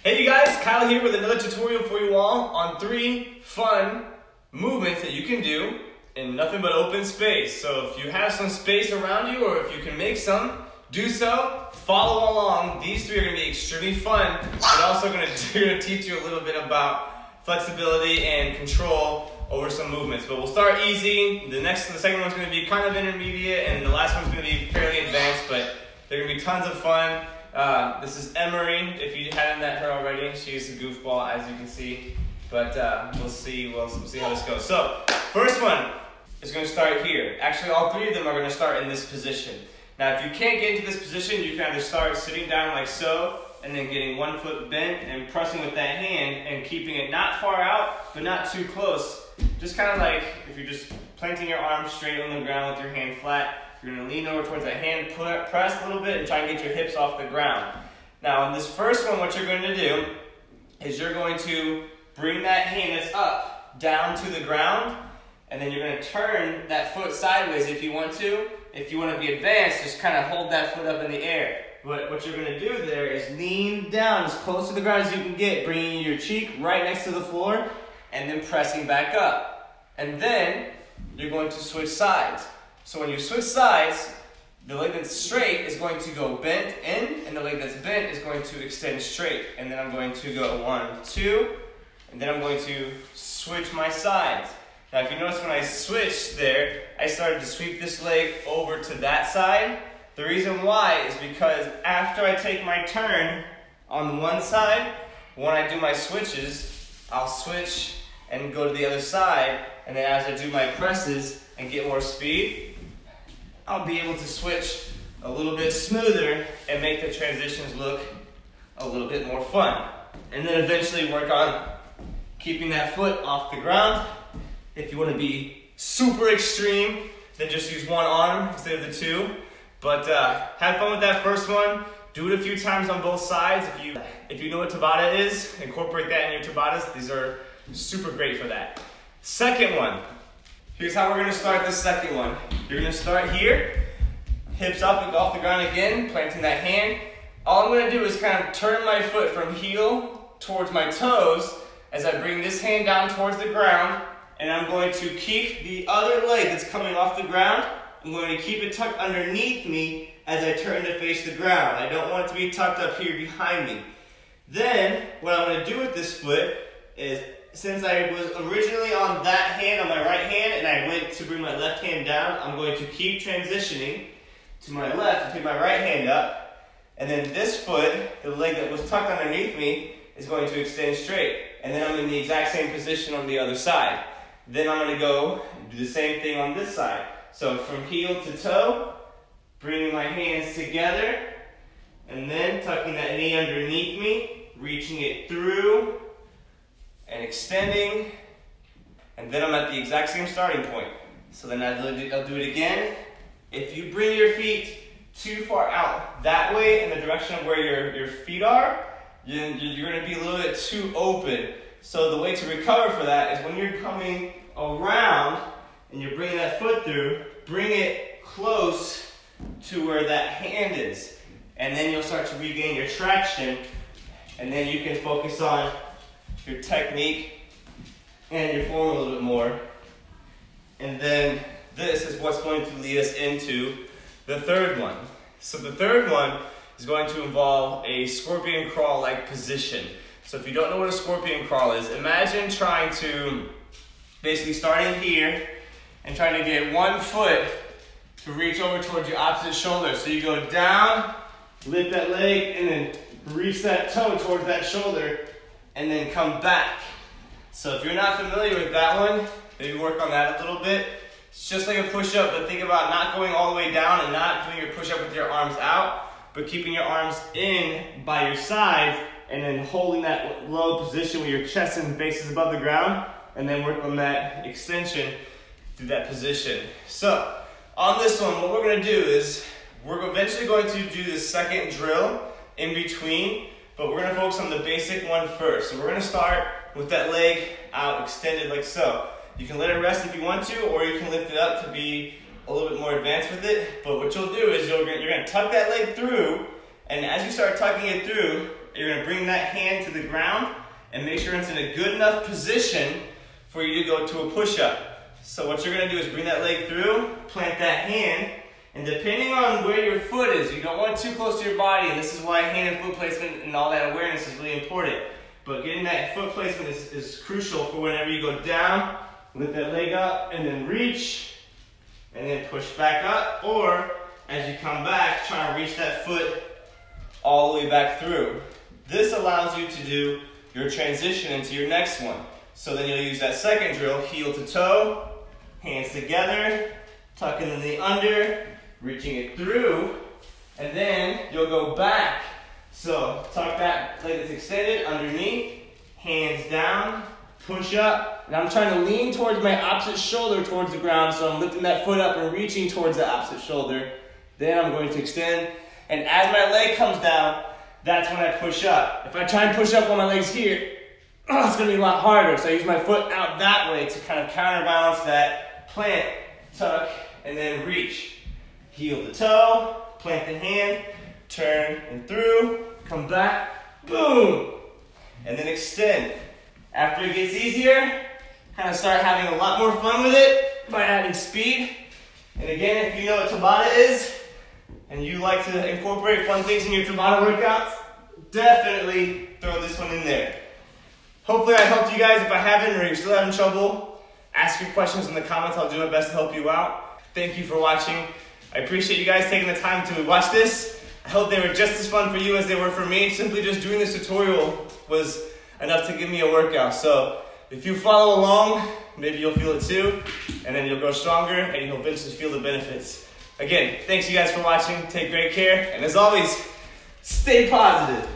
Hey you guys, Kyle here with another tutorial for you all on 3 fun movements that you can do in nothing but open space. So if you have some space around you, or if you can make some, do so. Follow along. These 3 are going to be extremely fun, but also going to teach you a little bit about flexibility and control over some movements. But we'll start easy. The second one's going to be kind of intermediate, and the last one's going to be fairly advanced, but they're going to be tons of fun. This is Emery, if you hadn't met her already. She's a goofball, as you can see. But we'll see how this goes. So, first one is going to start here. Actually, all 3 of them are going to start in this position. Now, if you can't get into this position, you can either start sitting down like so, and then getting one foot bent and pressing with that hand and keeping it not far out, but not too close. Just kind of like if you're just planting your arms straight on the ground with your hand flat. You're going to lean over towards that hand, press a little bit, and try and get your hips off the ground. Now, in this first one, what you're going to do is you're going to bring that hand that's up down to the ground, and then you're going to turn that foot sideways if you want to. If you want to be advanced, just kind of hold that foot up in the air. But what you're going to do there is lean down as close to the ground as you can get, bringing your cheek right next to the floor, and then pressing back up. And then you're going to switch sides. So when you switch sides, the leg that's straight is going to go bent in, and the leg that's bent is going to extend straight. And then I'm going to go 1, 2, and then I'm going to switch my sides. Now if you notice when I switched there, I started to sweep this leg over to that side. The reason why is because after I take my turn on one side, when I do my switches, I'll switch and go to the other side, and then as I do my presses and get more speed, I'll be able to switch a little bit smoother and make the transitions look a little bit more fun. And then eventually work on keeping that foot off the ground. If you want to be super extreme, then just use one arm instead of the 2. But have fun with that first one. Do it a few times on both sides. If you know what Tabata is, incorporate that in your Tabatas. These are super great for that. Second one. Here's how we're going to start the second one. You're going to start here, hips up and off the ground again, planting that hand. All I'm going to do is kind of turn my foot from heel towards my toes as I bring this hand down towards the ground, and I'm going to keep the other leg that's coming off the ground, I'm going to keep it tucked underneath me as I turn to face the ground. I don't want it to be tucked up here behind me. Then, what I'm going to do with this foot is, since I was originally on that hand, on my right hand, and I went to bring my left hand down, I'm going to keep transitioning to my left and take my right hand up. And then this foot, the leg that was tucked underneath me, is going to extend straight. And then I'm in the exact same position on the other side. Then I'm going to go and do the same thing on this side. So from heel to toe, bringing my hands together, and then tucking that knee underneath me, reaching it through, and extending, and then I'm at the exact same starting point. So then I'll do it again. If you bring your feet too far out that way in the direction of where your feet are, you're going to be a little bit too open. So the way to recover for that is when you're coming around and you're bringing that foot through, bring it close to where that hand is. And then you'll start to regain your traction, and then you can focus on your technique and your form a little bit more. And then this is what's going to lead us into the third one. So the third one is going to involve a scorpion crawl-like position. So if you don't know what a scorpion crawl is, imagine trying to basically starting here and trying to get one foot to reach over towards your opposite shoulder. So you go down, lift that leg, and then reach that toe towards that shoulder, and then come back. So if you're not familiar with that one, maybe work on that a little bit. It's just like a push-up, but think about not going all the way down and not doing your push-up with your arms out, but keeping your arms in by your sides, and then holding that low position where your chest and face is above the ground, and then work on that extension through that position. So on this one, what we're going to do is we're eventually going to do the second drill in between, but we're going to focus on the basic one first. So we're going to start with that leg out extended like so. You can let it rest if you want to, or you can lift it up to be a little bit more advanced with it, but what you'll do is you're gonna tuck that leg through, and as you start tucking it through, you're gonna bring that hand to the ground and make sure it's in a good enough position for you to go to a push-up. So what you're gonna do is bring that leg through, plant that hand, and depending on where your foot is, you don't want it too close to your body, and this is why hand and foot placement and all that awareness is really important. But getting that foot placement is crucial for whenever you go down, lift that leg up, and then reach, and then push back up, or as you come back, try to reach that foot all the way back through. This allows you to do your transition into your next one. So then you'll use that second drill, heel to toe, hands together, tucking in the under, reaching it through, and then you'll go back. So tuck that leg that's extended underneath, hands down, push up, and I'm trying to lean towards my opposite shoulder towards the ground, so I'm lifting that foot up and reaching towards the opposite shoulder. Then I'm going to extend, and as my leg comes down, that's when I push up. If I try and push up while my leg's here, it's gonna be a lot harder, so I use my foot out that way to kind of counterbalance that plant, tuck, and then reach. Heel to toe, plant the hand, turn and through, come back, boom, and then extend. After it gets easier, kind of start having a lot more fun with it by adding speed. And again, if you know what Tabata is, and you like to incorporate fun things in your Tabata workouts, definitely throw this one in there. Hopefully I helped you guys. If I haven't or you're still having trouble, ask your questions in the comments. I'll do my best to help you out. Thank you for watching. I appreciate you guys taking the time to watch this. I hope they were just as fun for you as they were for me. Simply just doing this tutorial was enough to give me a workout. So if you follow along, maybe you'll feel it too, and then you'll grow stronger and you'll eventually feel the benefits. Again, thanks you guys for watching. Take great care, and as always, stay positive.